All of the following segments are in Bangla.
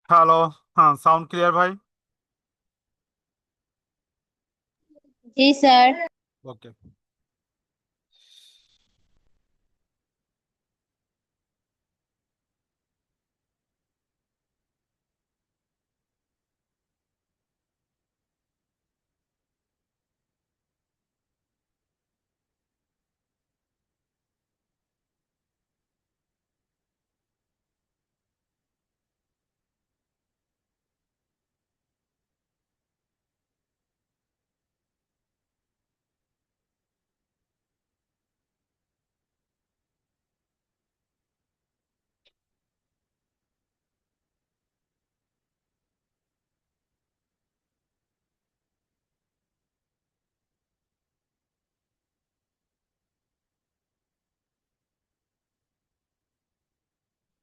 হ্যালো। হ্যাঁ, সাউন্ড ক্লিয়ার ভাই? जी सर। ওকে।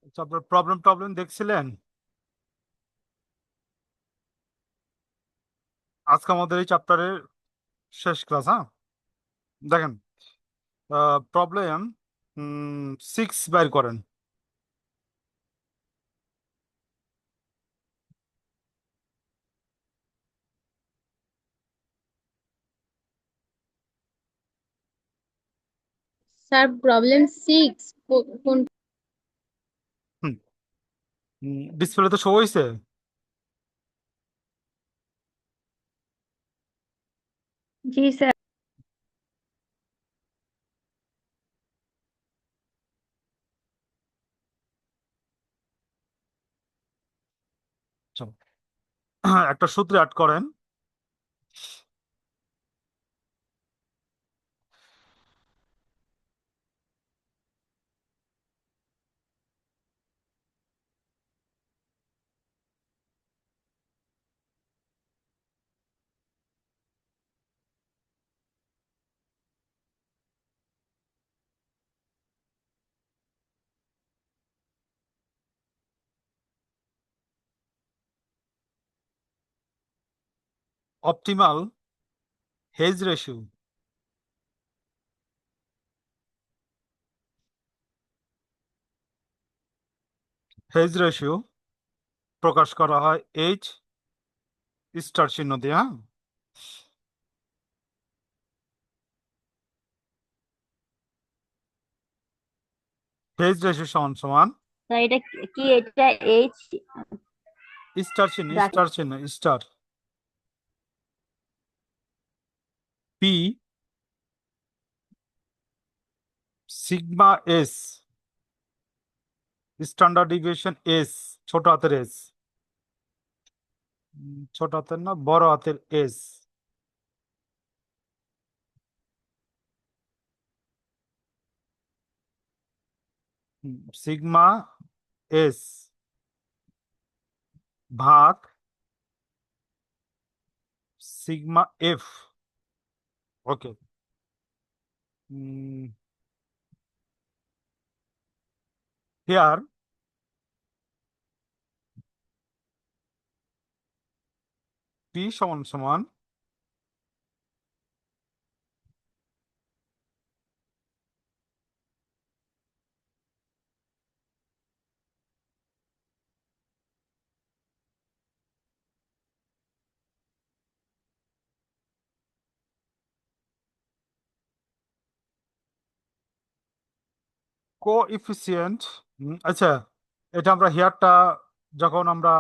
আচ্ছা, আপনার প্রবলেম টবলেম দেখছিলেন? আজকে আমাদের এই চ্যাপ্টারের শেষ ক্লাস। হ্যাঁ, দেখেন, প্রবলেম 6 বের করেন। सर प्रॉब्लम 6 कौन। হুম, ডিসপ্লেতে শো হয়েছে। जी सर। চলো, একটা সূত্রে অ্যাড করেন। Optimal hedge ratio. Hedge ratio প্রকাশ করা হয় এইচ স্টার চিহ্ন দিয়ে। হ্যাঁ, হেজ রেশিও সমান সমান স্যার এটা কি এটা এইচ ব্র্যাকেট স্টার চিহ্ন star P sigma S standard deviation S, ছোট হাতের এস, ছোট হাতের না বড় হাতের এস, সিগমা এস ভাগ sigma F. Okay, here P সমান সমান কোএফিসিয়েন্ট। আচ্ছা, এটা আমরা হিয়ারটা যখন আমরা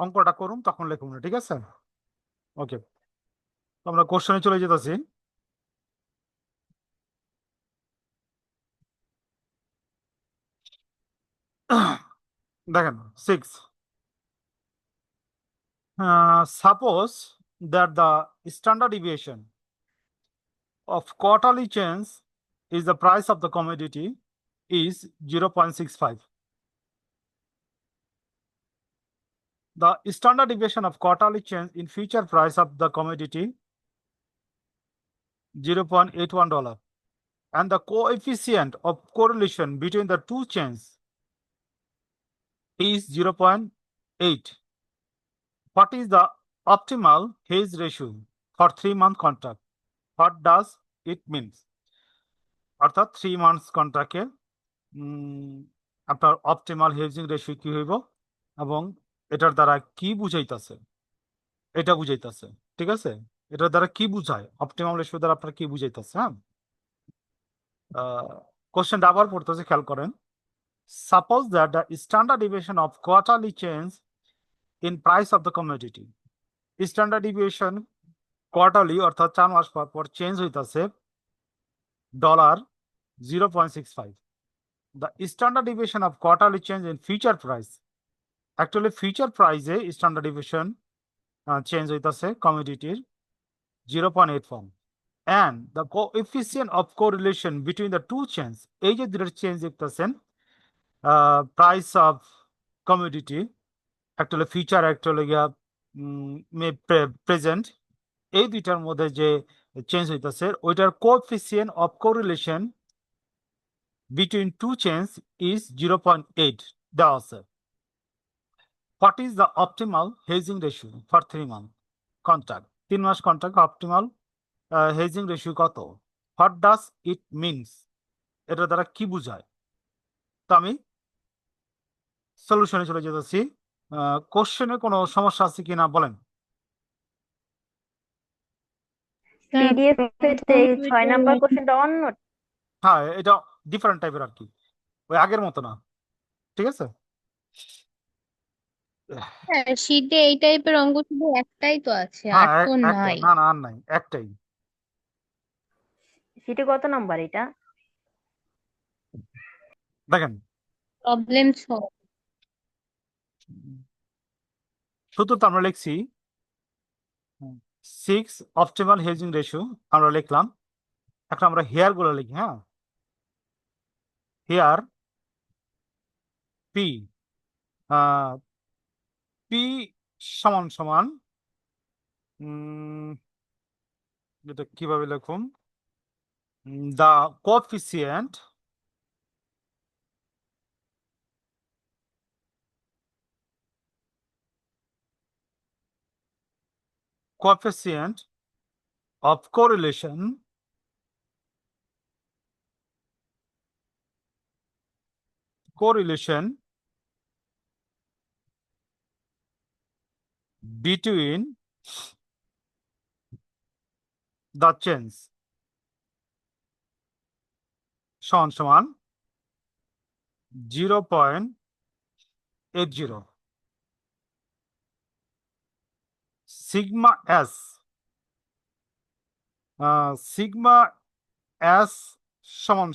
অঙ্কটা করুম তখন লিখুন না, ঠিক আছে? ওকে, আমরা কোশ্চেনে চলে যেতেছি। দেখেন 6, suppose that the standard deviation of quarterly change is the price of the commodity is 0.65. The standard deviation of quarterly change in future price of the commodity $0.81, and the coefficient of correlation between the two chains is 0.8. What is the optimal hedge ratio for 3-month contract? What does it mean? অর্থাৎ 3 months কন্ট্রাক্টে আপনার অপটিমাল হেজিং রেশিও কি হইব এবং এটার দ্বারা কি বুঝাইতেছে, এটা বুঝাইতেছে, ঠিক আছে? এটার দ্বারা কি বুঝায়, অপটিমাল রেশিও দ্বারা আপনার কি বুঝাইতেছে? হ্যাঁ, কোশ্চেনটা আবার পড়তেছে, খেয়াল করেন। Suppose that the standard deviation of quarterly change in price of the commodity, standard deviation quarterly অর্থাৎ 4 মাস পর পর চেঞ্জ হইতাছে $0.65. The standard deviation of quarterly change in future price, actually future price A standard deviation change হইতাছে কমোডিটির 0.81, and the coefficient of correlation between the two chains, এই যে দুটো চেঞ্জ দেখতেছেন price of commodity, actually future actually present, এই দুইটার মধ্যে যে চেঞ্জ হইতাছে ওইটার coefficient of correlation between two chains is 0.8 দেওয়া আছে। What is the optimal hedging ratio for 3-month contract? 3 মাস কন্ট্রাক্ট অপটিমাল হেজিং রেশিও কত? What does it means? এটা দ্বারা কি বোঝায়? তো আমি সলিউশনে চলে যেতেছি। কোশ্চেনে কোনো সমস্যা আছে কিনা বলেন। স্যার পিডিএফ এতে প্রথম 6 দুইটা নাম্বার কোশ্চেনটা অন্য। হ্যাঁ, এটা ডিফারেন্ট টাইপের আর কি, ওই আগের মতো না, ঠিক আছে? স্যার শীটে এই টাইপের অঙ্ক শুধু একটাই তো আছে, আর হ্যাঁ, তো একটা নাই। না না আর নাই, একটাই। সেটা কত নাম্বার এটা? দেখেন প্রবলেম 6। শুধু তো আমরা লিখছি 6 অপটিমাল হেজিং রেশিও আমরা লিখলাম। এখন আমরা হেয়ার গুলো লিখি। হ্যাঁ, হেয়ার পি, পি সমান সমান এটা কিভাবে লিখুন, দা coefficient coefficient of correlation between the chains সমান সমান 0.80. Sigma S. Sigma S সমান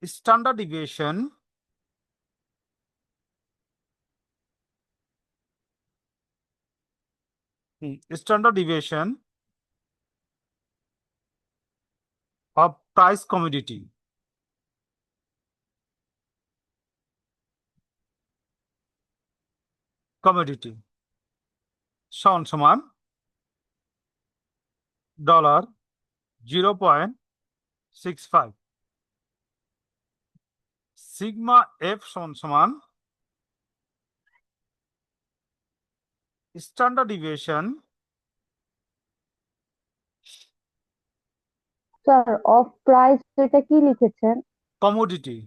standard deviation of price commodity. সমান $0.65. Sigma F সমান standard deviation sir of price এটা কি লিখেছেন? commodity.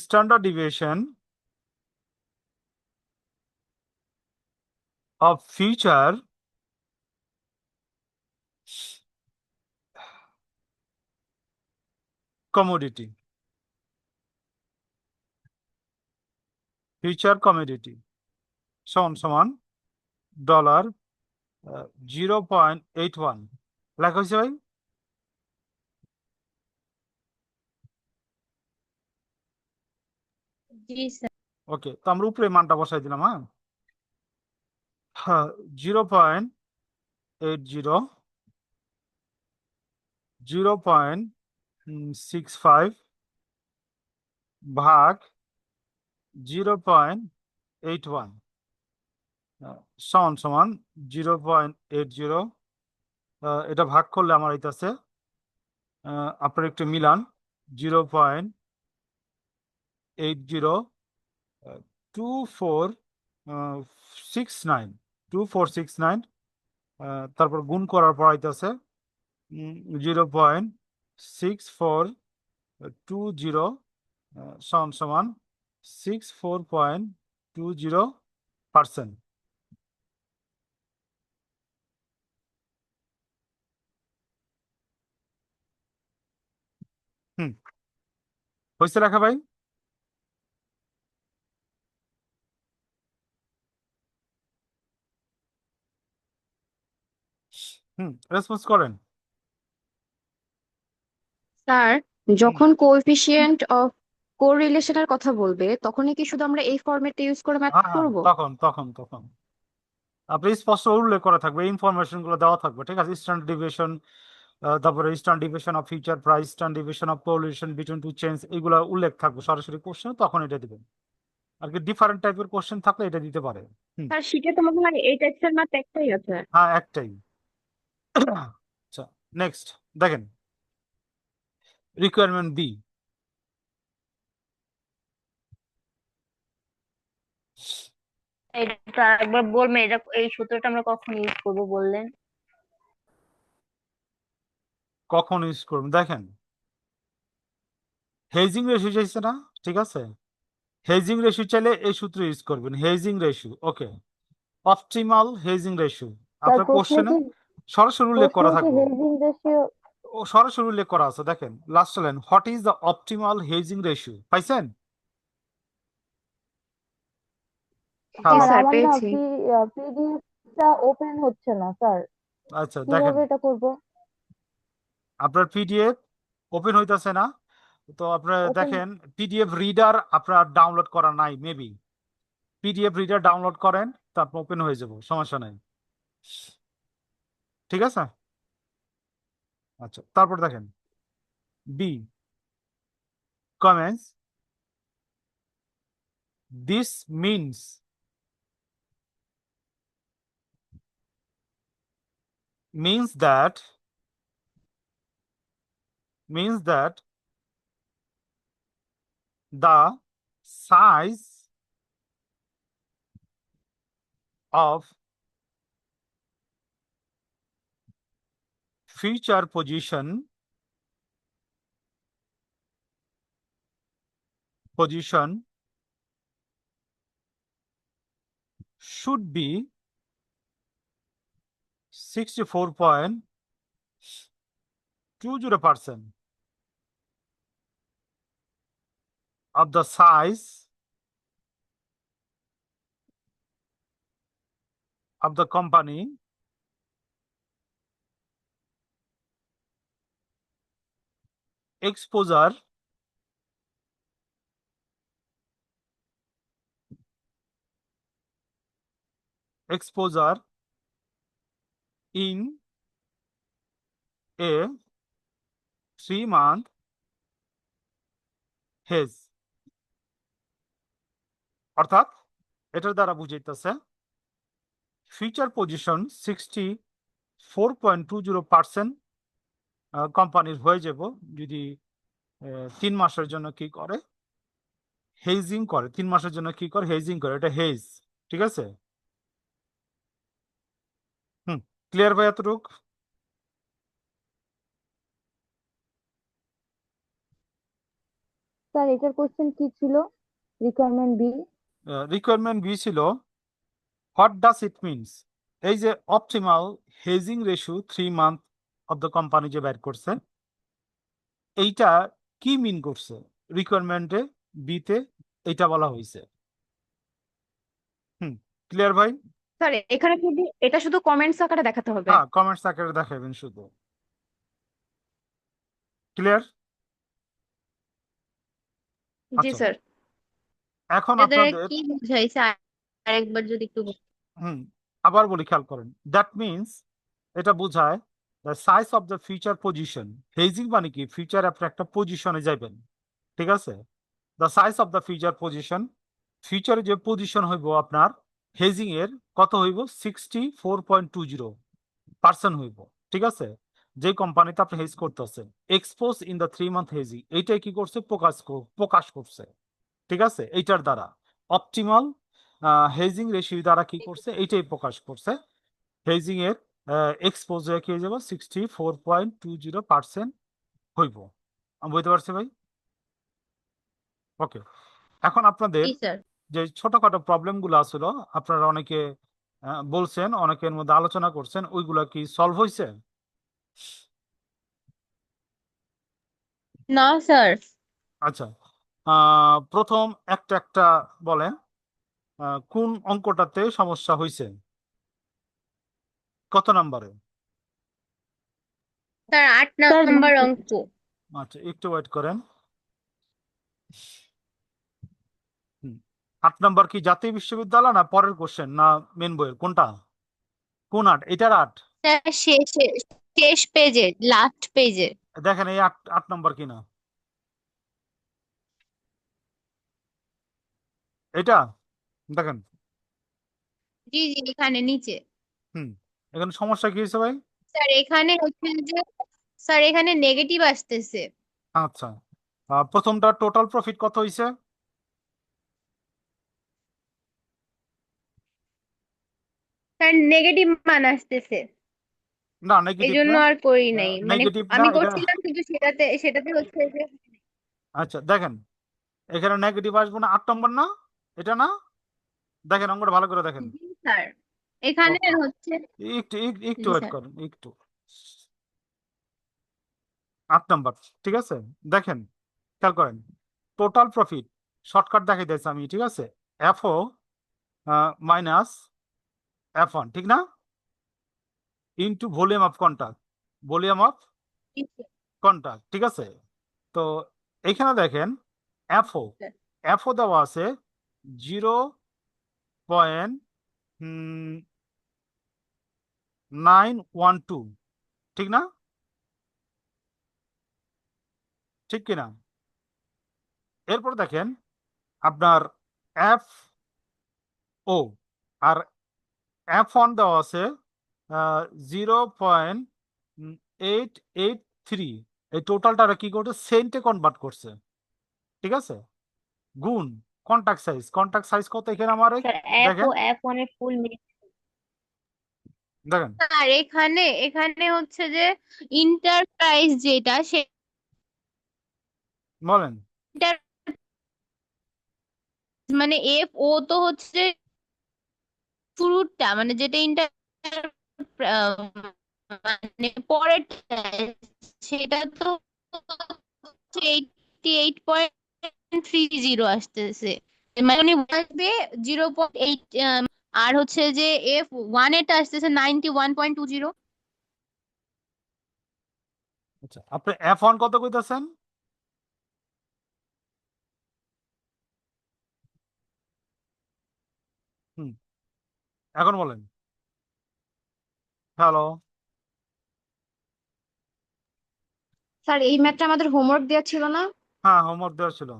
Standard deviation of future commodity. Future commodity সমান $0.81. লেখা হয়েছে ভাই? জি স্যার। ওকে, তো আমরা উপরে মানটা বসাই দিলাম। হ্যাঁ, 0.80, 0.65 ভাগ 0.81 সমান 0.80। এটা ভাগ করলে আমার হইতাছে, আপনার একটু মিলান, 0.802469, তারপর গুণ করার পর হইতাছে 0.6420 সমান 64.20%। হয়েছে লেখা ভাই? রেসপন্স করেন। স্যার, যখন কোএফিসিয়েন্ট অফ কোরিলেশনের কথা বলবে তখনই কি শুধু আমরা এই ফরম্যাটটা ইউজ করে ম্যাথ হ্যাঁ, করব? তখন আপনি স্পষ্ট উল্লেখ করা থাকবে, ইনফরমেশন গুলো দেওয়া থাকবে, ঠিক আছে? স্ট্যান্ডার্ড ডিভিয়েশন, তারপরে standard deviation of future price, standard deviation of correlation between to change, এগুলো উল্লেখ থাকবে সরাসরি কোশ্চেন, তখন এটা দিবেন। আর কি ডিফারেন্ট টাইপের কোশ্চেন থাকলে এটা দিতে পারে। স্যার, শীটে তো মনে হয় এই টাইপের ম্যাথ একটাই আছে। হ্যাঁ, একটাই। আচ্ছা, নেক্সট দেখেন, রিকোয়ারমেন্ট বি। এটা একবার বলবেন, এটা এই সূত্রটা আমরা কখন ইউজ করব বললেন? কখন ইউজ করবেন দেখেন, হেজিং রেশিও চাইছে না, ঠিক আছে? হেজিং রেশিও চাইলে এই সূত্র ইউজ করবেন, হেজিং রেশিও। ওকে, অপটিমাল হেজিং রেশিও স্যার আপনার প্রশ্নে কোশ্চেনে কি সরাসরি উল্লেখ করা থাকবে। Hedging ratio? ও সরাসরি উল্লেখ করা আছে, দেখেন last line, what is the optimal hedging ratio, পাইছেন? জি হ্যালো, স্যার স্যার, আমার না পেয়েছি। পিডিএফটা ওপেন হচ্ছে না স্যার, আচ্ছা দেখেন, কিভাবে এটা করব? আপনার পিডিএফ ওপেন হইতাছে না, তো আপনার ওপেন দেখেন পিডিএফ রিডার আপনার ডাউনলোড করা নাই, মেবি পিডিএফ রিডার ডাউনলোড করেন, তারপর ওপেন হয়ে যাব, সমস্যা নাই, ঠিক আছে? আচ্ছা, তারপর দেখেন B, comments, this means that the size of future position should be 64.20% of the size of the company exposure in a 3-month hedge. অর্থাৎ এটার দ্বারা বুঝাইতেছে ফিউচার পজিশন 64.20% কোম্পানির হয়ে যাব যদি 3 মাসের জন্য কি করে, হেজিং করে। 3 মাসের জন্য কি করে, হেজিং করে। এটা হেজ, ঠিক আছে? ক্লিয়ার ভাই এতটুক? স্যার এটার কোশ্চেন কি ছিল? Requirement B. রিকোয়ারমেন্ট বি ছিল হোয়াট ডাস ইট মিনস, এই যে optimal hedging ratio 3 month of the company যে বের করছে, এইটা কি মিন করছে? রিকোয়ারমেন্টে বিতে এইটা বলা হয়েছে। ক্লিয়ার ভাই? স্যার এখানে শুধু এটা শুধু কমেন্টস আকারে দেখাতে হবে। হ্যাঁ, কমেন্টস আকারে দেখাবেন শুধু। ক্লিয়ার? জি আচ্ছা, স্যার। এখন এটা আপনাদের কি বুঝাইছে আরেকবার যদি একটু আবার বলি, খেয়াল করেন। দ্যাট মিনস, এটা বোঝায় the size of the future position. Hedging মানে কি, ফিউচার আপনি একটা পজিশনে যাবেন, ঠিক আছে? The size of the future position, ফিউচারে যে পজিশন হইব আপনার হেজিং এর, কত হইব? 64.20% হইব, ঠিক আছে? যে কোম্পানিতে আপনি হেজ করতেছেন, expose in the 3-month hedging, এইটাই কি করছে? প্রকাশ করছে, ঠিক আছে? এইটার দ্বারা অপটিমাল হেজিং রেশিও দ্বারা কি করছে, এইটাই প্রকাশ করছে। হেজিং এর এক্সপোজ হয়ে কি হয়ে যাবে? 64.20% হইব। আমি বুঝতে পারছি ভাই? ওকে, এখন আপনাদের জি স্যার। যে ছোটখাটো প্রবলেম গুলো আসলো, আপনারা অনেকে বলছেন, অনেকের মধ্যে আলোচনা করছেন, ওইগুলা কি সলভ হয়েছে? না স্যার। আচ্ছা, প্রথম একটা একটা বলেন, কোন অঙ্কটাতে সমস্যা হয়েছে, কত নম্বরে? স্যার 8 স্যার নাম্বার অঙ্ক। আচ্ছা, একটু ওয়েট করেন। 8 নম্বর কি জাতীয় বিশ্ববিদ্যালয় না পরের কোশ্চেন না মেন বইয়ের, কোনটা? কোন 8? এটার 8? স্যার শেষে শেষ পেজে, লাস্ট পেজে। দেখেন এই 8 নম্বর কিনা এটা, দেখেন। জি জি, এখানে নিচে। হুম, এখানে সমস্যা কি হয়েছে ভাই? স্যার এখানে হচ্ছে যে, স্যার এখানে নেগেটিভ আসতেছে। আচ্ছা, প্রথমটা টোটাল প্রফিট কত হয়েছে? স্যার নেগেটিভ মান আসতেছে, না, এই নেগেটিভ জন্য না, আর করি নাই। মানে নেগেটিভ না আমি এটা। করছিলাম কিন্তু সেটাতে সেটাতে হচ্ছে যে, আচ্ছা দেখেন, এখানে নেগেটিভ আসবে না, 8 নম্বর না, এটা না? দেখেন অঙ্কটা ভালো করে দেখেন। জি স্যার এখানে ওকে, হচ্ছে। একটু জি ওয়েট স্যার। করেন, একটু। 8 নম্বর, ঠিক আছে? দেখেন, খেয়াল করেন, টোটাল প্রফিট শর্টকাট দেখাই দিয়েছি আমি, ঠিক আছে? এফও মাইনাস F1, ঠিক না? Into volume of contact, volume of G sir. Contact, ঠিক আছে? তো এখানে দেখেন এফও, এফও দেওয়া আছে 0.912, ঠিক না? ঠিক কিনা? এরপর দেখেন আপনার এফ ও আর F1 দেওয়া আছে 0.883। এই টোটালটা কি করছে? সেন্টে কনভার্ট করছে, ঠিক আছে? গুণ কন্টাক্ট সাইজ, কন্টাক্ট সাইজ কত এখানে আমার? স্যার এফ ও দেখেন, F1 এর ফুল মিনিং। দেখেন, স্যার এখানে এখানে হচ্ছে যে ইন্টারপ্রাইজ যেটা বলেন। সেটা মানে এফ ও তো হচ্ছে শুরুটা মানে যেটা ইন্টার মানে পরের সেটা তো 88.30 আসতেছে, মানে উনি আসবে 0.8, আর হচ্ছে যে F1 এটা আসতেছে 91.20। আচ্ছা, আপনি F1 কত কইতাছেন? হুম, এখন বলেন। হ্যালো। স্যার এই ম্যাথটা আমাদের হোমওয়ার্ক দেওয়া ছিল না? হ্যাঁ, হোমওয়ার্ক দেওয়া ছিল।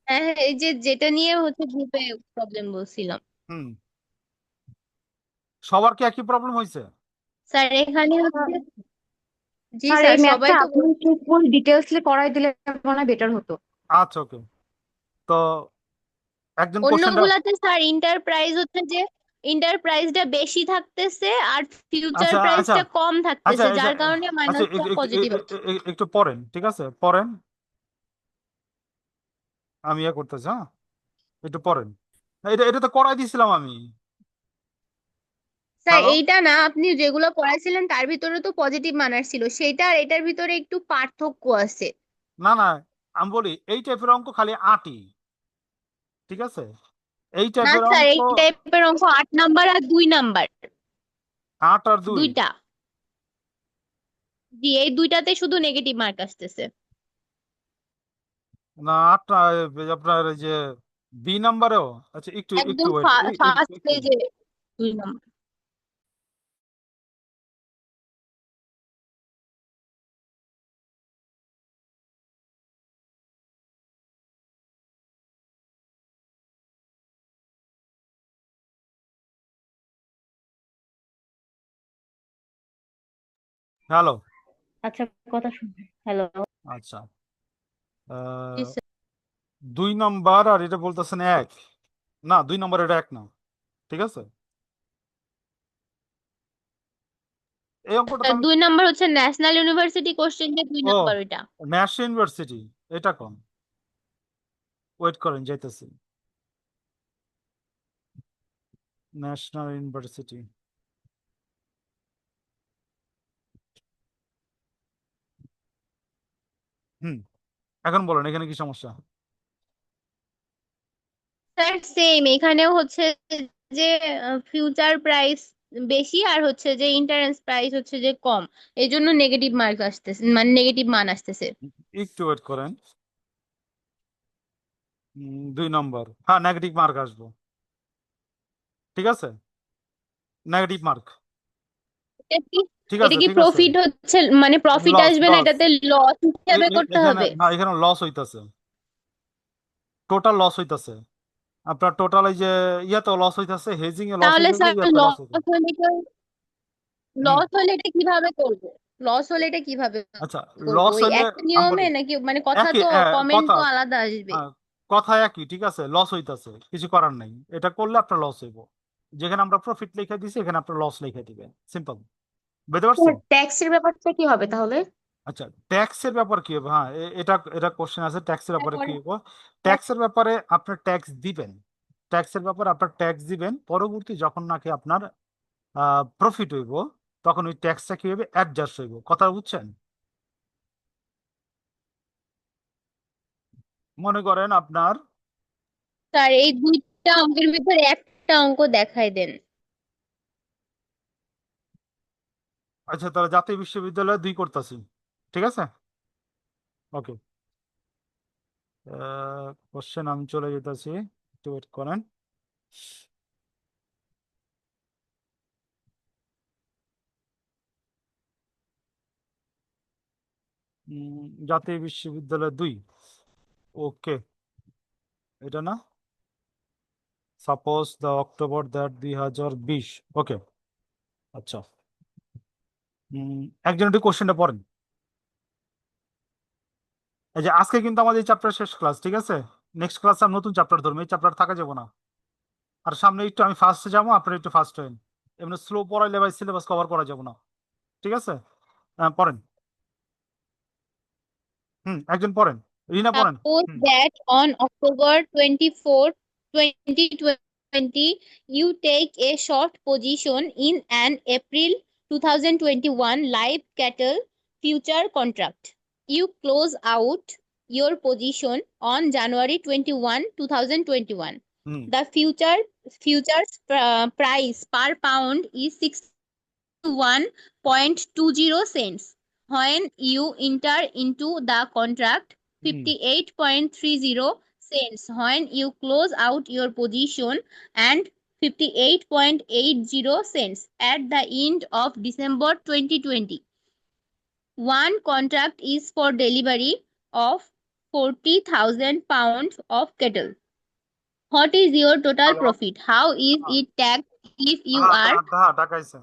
হ্যাঁ হ্যাঁ, এই যে যেটা নিয়ে হচ্ছে গ্রুপে প্রবলেম বলছিলাম। হুম, সবার কি একই প্রবলেম হয়েছে? স্যার এখানে হচ্ছে, জি স্যার স্যার এই সবাই ম্যাথটা তো আপনি একটু ফুল ডিটেলসলি করাই দিলে মনে হয় বেটার হতো। আচ্ছা, ওকে। তো একজন কোশ্চেনটা, অন্যগুলাতে স্যার ইন্টারপ্রাইজ হচ্ছে যে ইন্টারপ্রাইজটা বেশি থাকতেছে আর ফিউচার আচ্ছা আচ্ছা প্রাইসটা কম আচ্ছা থাকতেছে, আচ্ছা যার কারণে আচ্ছা, মাইনাসটা পজিটিভ আসছে। একটু পড়েন, ঠিক আছে, পড়েন। আমি ইয়ে করতেছি, হ্যাঁ, একটু পড়েন। এটা এটা তো করাই দিয়েছিলাম আমি। Sir hello. এইটা না, আপনি যেগুলো পড়াইছিলেন তার ভিতরে তো পজিটিভ মানার ছিল, সেটা আর এটার ভিতরে একটু পার্থক্য আছে। না না, আমি বলি এই টাইপের অঙ্ক খালি আটই, ঠিক আছে, এই না টাইপের স্যার, অঙ্ক এই টাইপের অঙ্ক 8 নাম্বার আর 2 নাম্বার, 8 আর 2। দুইটা। জি, এই দুইটাতে শুধু নেগেটিভ মার্ক আসতেছে। না, 8 আপনার এই যে বি নাম্বারেও। আচ্ছা, একটু একটু একদম ওয়েট, ফার্স্ট একটু। পেজে 2 নাম্বার। হ্যালো। আচ্ছা, কথা শুনুন। হ্যালো। আচ্ছা, জি আহ, স্যার। 2 নাম্বার আর এটা বলতেছেন এক। না, 2 নাম্বার এটা এক না, ঠিক আছে। এই অঙ্কটা তো আমি, 2 নাম্বার হচ্ছে ন্যাশনাল ইউনিভার্সিটি কোশ্চেন, যে দুই ও, নাম্বার ওইটা। ন্যাশনাল ইউনিভার্সিটি, এটা কম, ওয়েট করেন, যাইতেছি। National university. হুম, এখন বলেন এখানে কি সমস্যা? স্যার সেম এখানেও হচ্ছে যে ফিউচার প্রাইস বেশি আর হচ্ছে যে ইন্টারেন্স প্রাইস হচ্ছে যে কম, এই জন্য নেগেটিভ মার্ক আসতেছে, মানে নেগেটিভ মান আসতেছে। একটু ওয়েট করেন। 2 নম্বর, হ্যাঁ, নেগেটিভ মার্ক আসবো, ঠিক আছে, নেগেটিভ মার্ক, এটা কি, ঠিক এটা আছে, কি ঠিক আছে। প্রফিট হচ্ছে, মানে প্রফিট লস আসবে না, লস, এটাতে লস হিসাবে করতে এখানে হবে? না, এখানে লস হইতাছে, টোটাল লস হইতাছে। আপনার টোটাল এই যে ইয়াতে লস হইতাছে, হেজিং এ লস তাহলে হইতাছে, স্যার ইয়াতে লস লস হইতাছে। হলে হুম, এটা কিভাবে করবো? লস হলে এটা কিভাবে আচ্ছা, করবো, লস ওই হইলে একটা আমি নিয়মে বলি, নাকি মানে কথা একই তো, কমেন্ট কথা, তো আলাদা আসবে? আহ, কথা একই, ঠিক আছে, লস হইতাছে, কিছু করার নাই, এটা করলে আপনার লস হইব। যেখানে আমরা প্রফিট লিখে দিছি এখানে আপনার লস লিখে দিবেন, সিম্পল। বুঝতে পারছেন? ট্যাক্সের ব্যাপারটা কি হবে তাহলে? আচ্ছা, ট্যাক্সের ব্যাপার কি হবে? হ্যাঁ, এটা এটা কোশ্চেন আছে, ট্যাক্সের ব্যাপারে কি তারপরে হবে? ট্যাক্সের ব্যাপারে আপনার ট্যাক্স দিবেন, ট্যাক্সের ব্যাপারে আপনার ট্যাক্স দিবেন, পরবর্তী যখন নাকি আপনার প্রফিট হইব, তখন ওই ট্যাক্সটা কি হবে, অ্যাডজাস্ট হইব, কথা বুঝছেন? মনে করেন আপনার, স্যার এই দুইটা অঙ্কের ভিতরে একটা অঙ্ক দেখাই দেন। আচ্ছা, তাহলে জাতীয় বিশ্ববিদ্যালয়ে 2 করতেছি, ঠিক আছে, ওকে। কোশ্চেন আমি চলে যেতেছি, একটু ওয়েট করেন। জাতীয় বিশ্ববিদ্যালয় 2, ওকে, এটা না, সাপোজ দ্য অক্টোবর দ্যাট 2020, ওকে। আচ্ছা, একজন একটু কোশ্চেনটা পড়েন। এই যে আজকে কিন্তু আমাদের এই চ্যাপ্টার শেষ ক্লাস, ঠিক আছে, নেক্সট ক্লাসে আমি নতুন চ্যাপ্টার ধরবো, এই চ্যাপ্টার থাকা যাবো না। আর সামনে একটু আমি ফার্স্টে যাবো, আপনারা একটু ফার্স্ট হন, এমনি স্লো পড়াইলে ভাই সিলেবাস কভার করা যাবো না, ঠিক আছে। পড়েন। একজন পড়েন, রিনা পড়েন। Suppose hmm that on October 24, 2020, you take a short position in an April 2021 live cattle future contract. You close out your position on January 21, 2021. Hmm The futures price per pound is 61.20 cents. When you enter into the contract, hmm 58.30 cents when you close out your position, and 58.80 cents at the end of December 2020. One contract is for delivery of 40,000 pounds of cattle. What is your total hello profit? How is হ্যাঁ it taxed if you হ্যাঁ are হ্যাঁ টাকা আইছে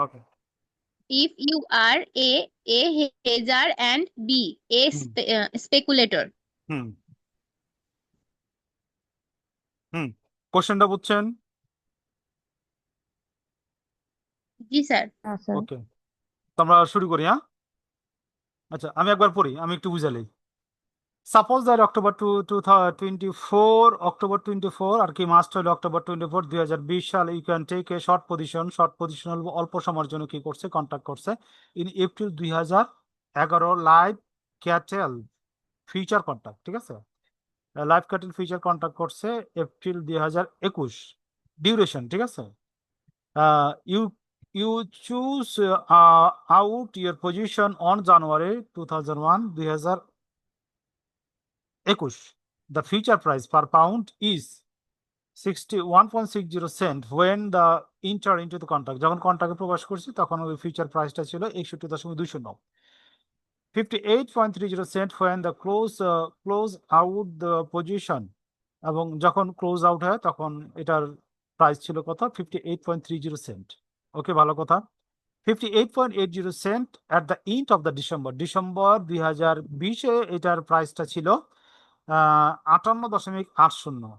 ওকে A hedger and B a hmm speculator? হুম হুম কোশ্চেনটা বুঝছেন জি স্যার। হ্যাঁ স্যার। ওকে তো আমরা শুরু করি হ্যাঁ আচ্ছা আমি একবার পড়ি আমি একটু বুঝালি সাপোজ দ্যাট অক্টোবর 24 আর কি মাস্ট হলো অক্টোবর 2020 সাল you can take a short position অল্প সময়ের জন্য কি করছে কন্ট্যাক্ট করছে in April 2011 live cattle future contact ঠিক আছে লাইভ ক্যাটেল ফিউচার কন্ট্যাক্ট করছে এপ্রিল 2021 ডিউরেশন ঠিক আছে you you choose out your position on January 2021 the future price per pound is 61.60 cent when the enter into the contract যখন কন্ট্রাক্টে প্রবেশ করছি তখন ওই ফিউচার প্রাইসটা ছিল 61.20 58.30 cent when the close out the position এবং যখন ক্লোজ আউট হয় তখন এটার প্রাইস ছিল কত 58.30 cent ওকে ভালো কথা 58.80 cent at the end of the December 2020 এটার প্রাইসটা ছিল 58.80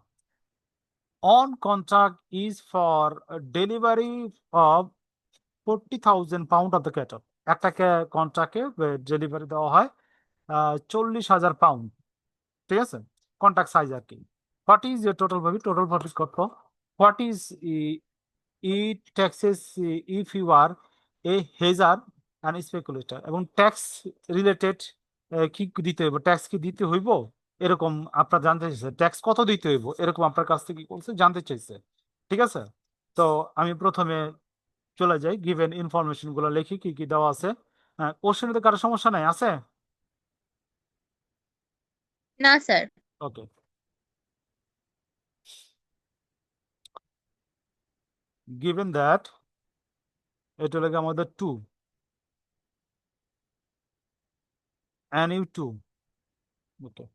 on contract is for delivery of 40,000 pound of the cattle একটা কন্ট্রাক্টে ডেলিভারি দেওয়া হয় 40,000 পাউন্ড ঠিক আছে কন্ট্রাক্ট সাইজ আর কি হোয়াট ইজ টোটাল প্রফিট কত what is it taxes if you are a hedger and speculator এবং ট্যাক্স রিলেটেড কি দিতে হইব ট্যাক্স কি দিতে হইব এরকম আপনার জানতে চাইছে ট্যাক্স কত দিতে হইব এরকম আপনার কাছ থেকে কি বলছে জানতে চাইছে ঠিক আছে তো আমি প্রথমে চলে যাই গিভেন ইনফরমেশন গুলো লিখি কি কি দেওয়া আছে কোশ্চেনে তো কারো সমস্যা নাই আছে না স্যার। ওকে given that এটা লাগে আমাদের 2 and u2 ওকে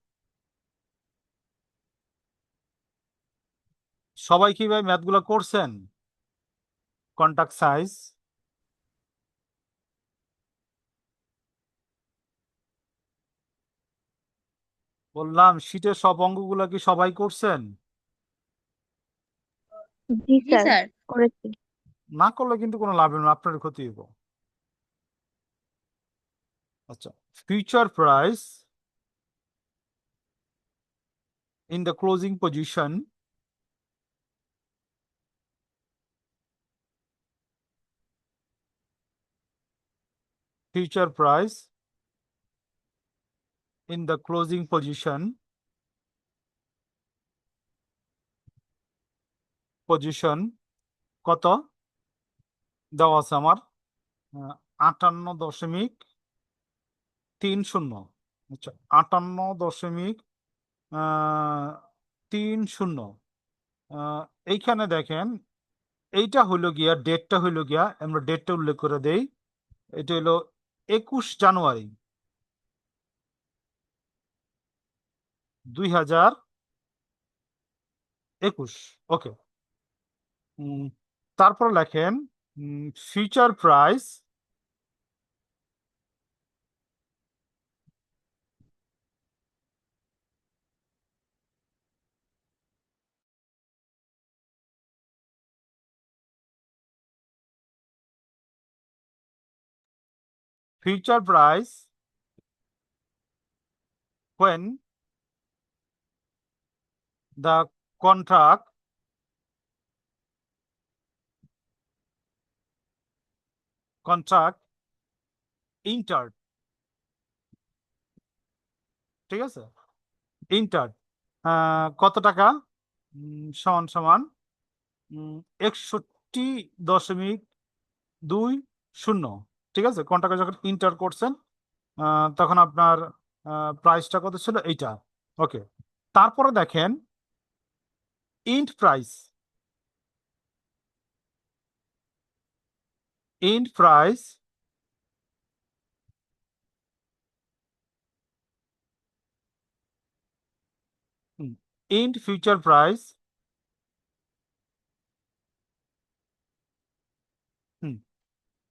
সবাই কি ভাই ম্যাথ গুলো করছেন কন্টাক্ট সাইজ বললাম শীটের সব অঙ্কগুলো কি সবাই করছেন জি জি স্যার স্যার। করেছি। না করলে কিন্তু কোনো লাভ হবে না আপনার ক্ষতি হইব আচ্ছা future price in the closing position future price in the closing position কত দেওয়া আছে আমার 58.30 আচ্ছা 58.30 এইখানে দেখেন এইটা হইলো গিয়া ডেটটা হইলো গিয়া আমরা ডেটটা উল্লেখ করে দেই এটা হলো 21 জানুয়ারি 2021 ওকে তারপর লেখেন future price future price when the contract entered, ঠিক আছে, entered কত টাকা সমান সমান 61.20, ঠিক আছে। কন্ট্রাক্টে যখন ইন্টার করছেন তখন আপনার প্রাইসটা কত ছিল এইটা। ওকে, তারপরে দেখেন int price, int price int future price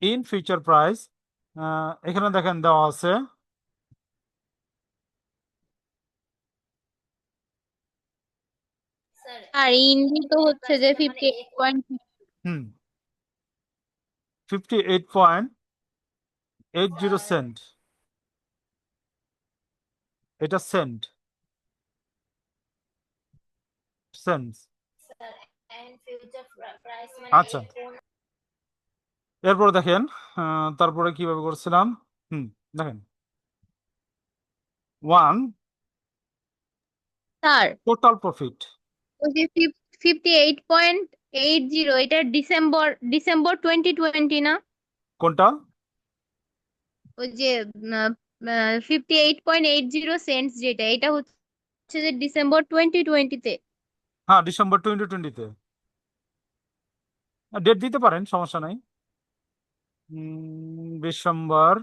in future price এখানে দেখেন দেওয়া আছে আর ইন্ডি তো হচ্ছে যে 58 হুম 58.80 সেন্ট, এটা সেন্ট সেন্ট। আচ্ছা, এরপর দেখেন তারপরে কিভাবে করছিলাম দেখেন 1 স্যার টোটাল প্রফিট, ওই যে 58.80 এটা ডিসেম্বর 2020 না? কোনটা? ওই যে 58.80 যেটা, এটা হচ্ছে যে ডিসেম্বর 2020-তে। হ্যাঁ, ডিসেম্বর 2020-তে ডেট দিতে পারেন, সমস্যা নাই। ডিসেম্বর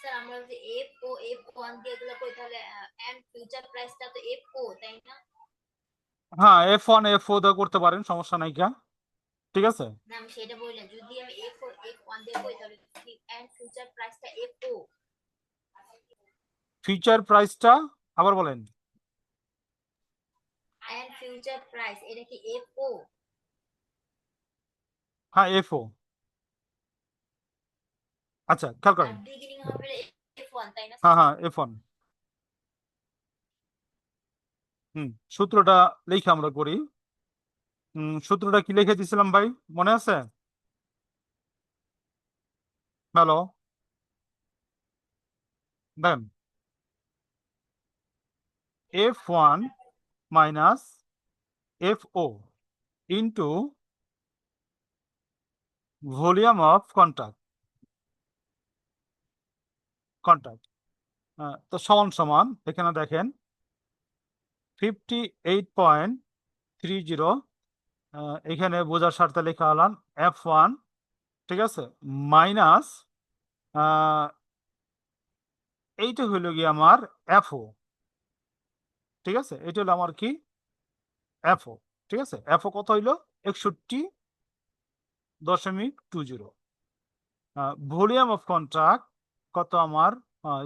স্যার আমরা যদি এফ ও F1 দিয়ে এগুলো করি তাহলে এন্ড ফিউচার প্রাইসটা তো FO তাই না? হ্যাঁ F1 F4 দিয়ে করতে পারেন, সমস্যা নাই কা, ঠিক আছে। না আমি সেটা বললাম, যদি আমি F1 দিয়ে করি তাহলে এন্ড ফিউচার প্রাইসটা FO। ফিউচার প্রাইসটা আবার বলেন। এন্ড ফিউচার প্রাইস এটা কি FO? হ্যাঁ F4। আচ্ছা, খেয়াল আর করেন। বিগিনিং হবে F1 তাই না? হ্যাঁ হ্যাঁ F1। সূত্রটা লিখে আমরা করি। সূত্রটা কি লিখে দিছিলাম ভাই, মনে আছে? Hello, then F1 minus FO into volume of contract, তো সমান সমান এখানে দেখেন 58.30, এখানে বোঝার স্বার্থে লেখা হলাম F1, ঠিক আছে, মাইনাস এইটা হইল গিয়ে আমার FO, ঠিক আছে, এটা হলো আমার কি FO, ঠিক আছে। FO কত হইলো 61.20। ভলিউম অফ কন্ট্রাক্ট কত আমার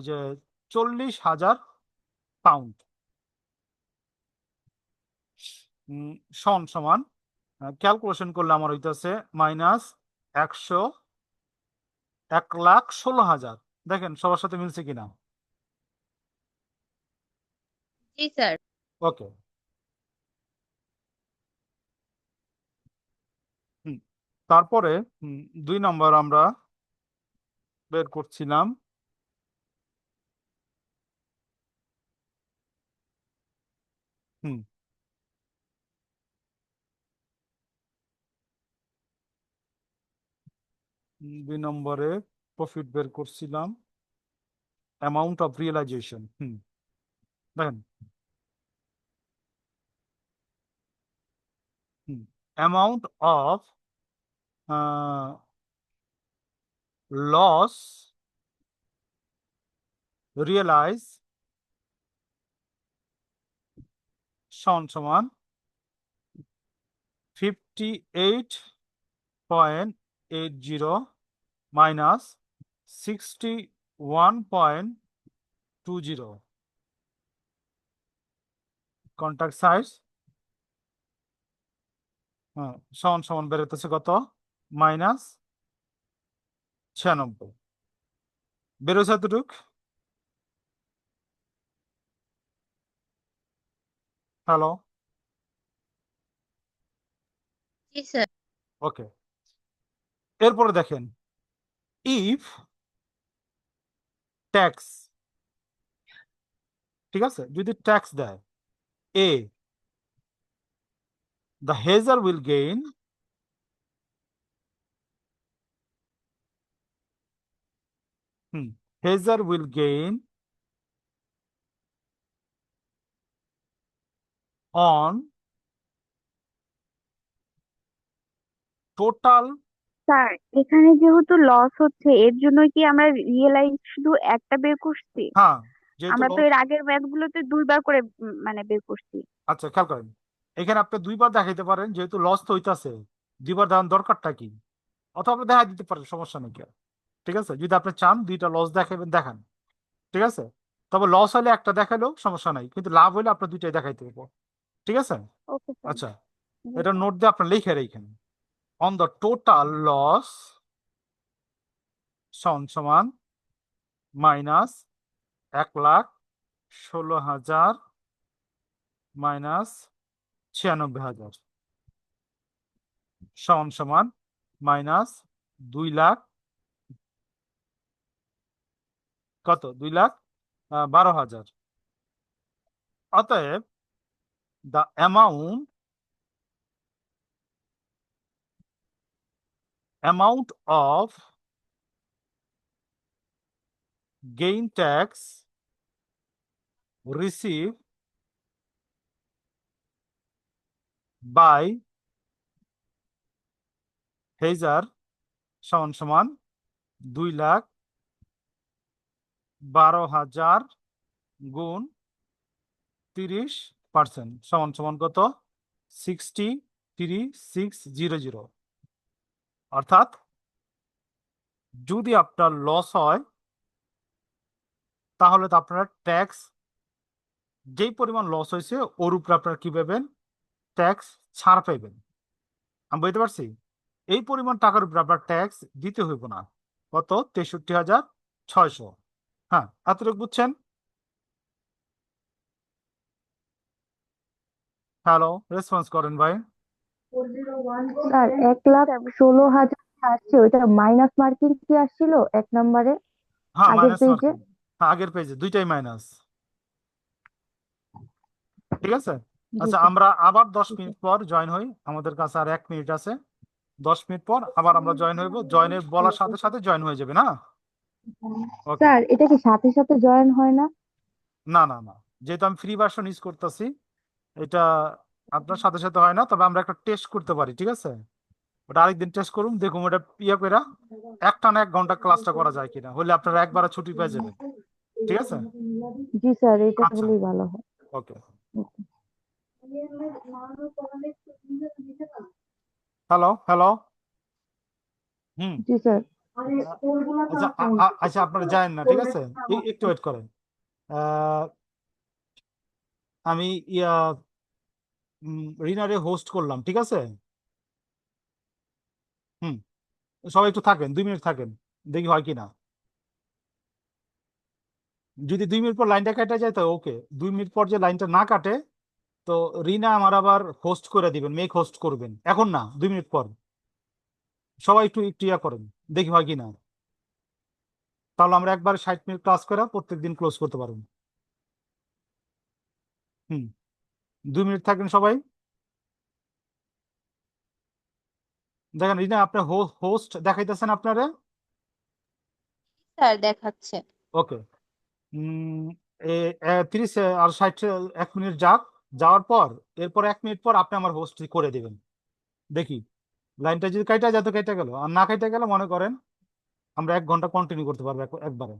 যে 40,000 পাউন্ড, সমান সমান ক্যালকুলেশন করলে আমার হইতেছে মাইনাস 1,16,000। দেখেন সবার সাথে মিলছে কিনা। জি স্যার। ওকে, তারপরে 2 নম্বর আমরা বের করছিলাম হুম 2 নম্বরে প্রফিট বের করছিলাম অ্যামাউন্ট অফ রিয়েলাইজেশন। দেখেন অ্যামাউন্ট অফ লস রিয়েলাইজ সমান সমান 58.80 মাইনাস 61.20। কন্ট্রাক্ট সাইজ সমান সমান বেরোতেছে কত মাইনাস 96। বেরোছে এতটুক। হ্যালো, জি স্যার। ওকে। এরপরে দেখেন, ইফ ট্যাক্স, ঠিক আছে, যদি ট্যাক্স দেয় এ, the hazard will gain hazard will gain on total, sir এখানে যেহেতু লস হচ্ছে এর জন্য কি আমরা রিয়েলাইজ শুধু একটা বের করছি? হ্যাঁ, যেহেতু আমরা তো loss, এর আগের ম্যাথ গুলোতে দুইবার করে মানে বের করছি। আচ্ছা খেয়াল করেন, এখানে আপনি দুইবার দেখাইতে পারেন, যেহেতু লস তো হইতাছে, দুইবার দেখান দরকারটা কি, অথবা আপনি দেখা দিতে পারেন, সমস্যা নেই কি আর। ঠিক আছে, যদি আপনি চান দুইটা লস দেখাবেন দেখান, ঠিক আছে, তবে লস হলে একটা দেখালেও সমস্যা নাই, কিন্তু লাভ হলে আপনার দুইটাই দেখাইতে হবে, ঠিক আছে। Okay sir. আচ্ছা, এটা নোট দিয়ে আপনার লিখে রেখেন, অন দ্য টোটাল লস সমান মাইনাস 1,16,000 মাইনাস 96,000 সমান মাইনাস 2,00,000, কত, 2,12,000। অতএব the amount of gain tax received by Hazer সমান 2,12,000 গুণ 30% সমান কত, 63,600। অর্থাৎ যদি আপনার লস হয় তাহলে তো আপনার ট্যাক্স, যেই পরিমাণ লস হয়েছে ওর উপরে আপনারা কি পাবেন, ট্যাক্স ছাড় পাইবেন। আমি বলতে পারছি, এই পরিমাণ টাকার উপরে আপনার ট্যাক্স দিতে হইব না। কত, 63,600। হ্যাঁ, এতটুকু বুঝছেন? হ্যালো, রেসপন্স করেন ভাই। স্যার 1,16,000 আসছে, ওইটা মাইনাস মার্কিং কি আসছিল এক নম্বরে হ্যাঁ, আগের মাইনাস পেজে? মার্কিং, হ্যাঁ আগের পেজে দুইটাই মাইনাস, ঠিক আছে। জি আচ্ছা, স্যার। আমরা আবার 10 মিনিট পর জয়েন হই, আমাদের কাছে আর 1 মিনিট আছে, 10 মিনিট পর আবার আমরা জয়েন হইব, জয়েনের বলার সাথে সাথে জয়েন হয়ে যাবে না। ওকে, স্যার এটা কি সাথে সাথে জয়েন হয় না? না না না, যেহেতু আমি ফ্রি ভার্সন ইউজ করতেছি, এটা আপনার সাথে সাথে হয় না, তবে আমরা একটা টেস্ট করতে পারি, ঠিক আছে, ওটা আরেকদিন টেস্ট করুন, দেখুন ওটা ইয়ে করে একটানা 1 ঘন্টা ক্লাসটা করা যায় কিনা, হলে আপনারা একবারে ছুটি পেয়ে যাবেন, ঠিক আছে। জি স্যার, এটা আচ্ছা, হলেই ভালো হয়। ওকে। হ্যালো হ্যালো, হুম, জি স্যার। আচ্ছা আচ্ছা, আপনারা যায়েন না, ঠিক আছে, একটু ওয়েট করেন। আহ, আমি ইয়া রিনারে হোস্ট করলাম, ঠিক আছে। হুম, সবাই একটু থাকেন, 2 মিনিট থাকেন, দেখি হয় কিনা। যদি 2 মিনিট পর লাইনটা কেটে যায় তো ওকে, 2 মিনিট পর যে লাইনটা না কাটে তো রিনা আমার আবার হোস্ট করে দিবেন, মেক হোস্ট করবেন, এখন না, 2 মিনিট পর। সবাই একটু একটু ইয়া করেন, দেখি হয় কিনা, তাহলে আমরা একবার 60 মিনিট ক্লাস করে প্রত্যেকদিন ক্লোজ করতে পারবো। হুম, 2 মিনিট থাকেন সবাই। দেখেন রিনা, আপনার হোস্ট দেখাইতেছেন আপনারা? স্যার দেখাচ্ছে। ওকে, 30 আর 60, 1 মিনিট যাক, যাওয়ার পর এরপর 1 মিনিট পর আপনি আমার হোস্ট করে দিবেন, দেখি লাইনটা যদি কাইটা যেত কেটে গেল, আর না কেটে গেলে মনে করেন আমরা 1 ঘন্টা কন্টিনিউ করতে পারবো একবারে।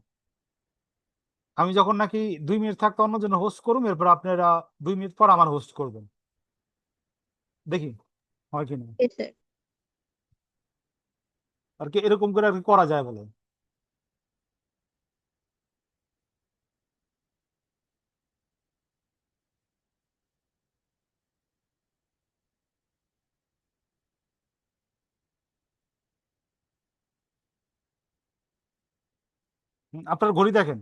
আমি যখন নাকি 2 মিনিট থাকতে অন্য জন্য হোস্ট করুন, এরপর আপনারা 2 মিনিট পর আমার হোস্ট করবেন, দেখি হয় কিনা, জি স্যার। আর কি এরকম করে আর কি করা যায় বলে। আপনার ঘড়ি দেখেন।